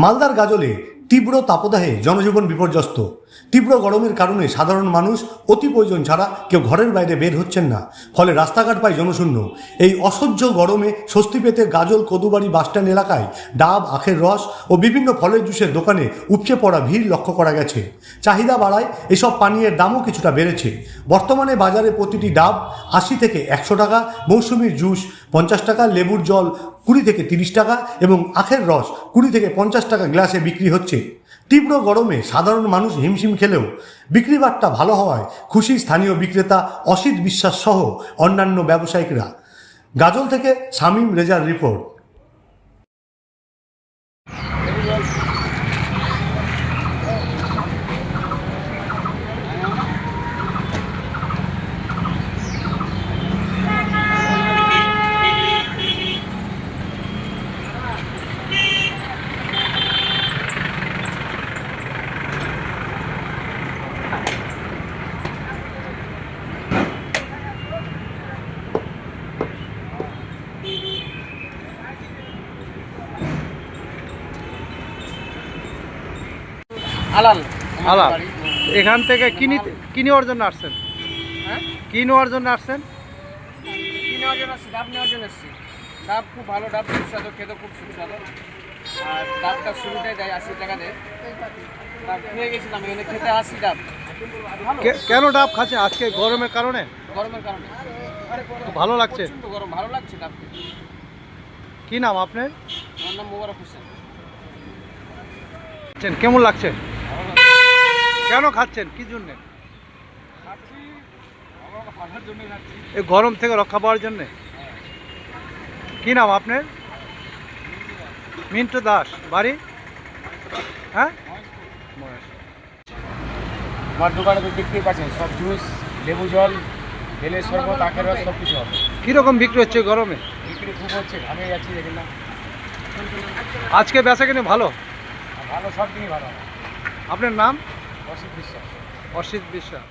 মালদার গাজলে তীব্র তাপদাহে জনজীবন বিপর্যস্ত। তীব্র গরমের কারণে সাধারণ মানুষ অতি প্রয়োজন ছাড়া কেউ ঘরের বাইরে বের হচ্ছেন না, ফলে রাস্তাঘাট প্রায় জনশূন্য। এই অসহ্য গরমে স্বস্তি পেতে গাজল কদুবাড়ি বাসস্ট্যান্ড এলাকায় ডাব, আখের রস ও বিভিন্ন ফলের জুসের দোকানে উপচে পড়া ভিড় লক্ষ্য করা গেছে। চাহিদা বাড়ায় এসব পানীয়ের দামও কিছুটা বেড়েছে। বর্তমানে বাজারে প্রতিটি ডাব 80 থেকে 100 টাকা, মৌসুমির জুস 50 টাকা, লেবুর জল 20 থেকে 30 টাকা এবং আখের রস 20 থেকে 50 টাকা গ্লাসে বিক্রি হচ্ছে। তীব্র গরমে সাধারণ মানুষ হিমশিম খেলেও বিক্রি বাট্টা ভালো হওয়ায় খুশি স্থানীয় বিক্রেতা অসিত বিশ্বাস সহ অন্যান্য ব্যবসায়িকরা। গাজল থেকে শামীম রেজার রিপোর্ট। আলাল আলাপ এখান থেকে কি নেওয়ার জন্য আসছেন? হ্যাঁ, কি নেওয়ার জন্য আসছেন? কি নেওয়ার জন্য আসছি? ডাব নেওয়ার জন্য আসছি। ডাব খুব ভালো, ডাব সুস্বাদু, খেতে খুব সুস্বাদু। আর ডাবটা শুরুটাই দেয় 80 টাকা দেয়। ডাব খেয়ে গেছিলাম, এখানে খেতে আসি ডাব ভালো। কেন ডাব খাচ্ছেন আজকে গরমের কারণে? গরমের কারণে ভালো লাগছে? প্রচণ্ড গরম, ভালো লাগছে ডাব খেতে। কি নাম আপনার? আমার নাম মোবারক হোসেন। কেমন লাগছে? কেন খাচ্ছেন? কি জন্য? খাচ্ছি আমার ভালোর জন্য খাচ্ছি। এই গরম থেকে রক্ষা পাওয়ার জন্য। কি নাম আপনার? মিন্টু দাস। বাড়ি? হ্যাঁ, আমার দোকানে তো দেখতেই পাচ্ছেন, সব জুস, লেবু জল, বেলের শরবত, আখের রস সব কিছু হবে। কিরকম বিক্রি হচ্ছে গরমে? বিক্রি খুব হচ্ছে, ঘামে যাচ্ছি দেখেন না। আজকে বেচা কিনে ভালো? ভালো, সব দিনই ভালো। আপনার নাম? অসিত বিশ্বাস। অসিত বিশ্বাস।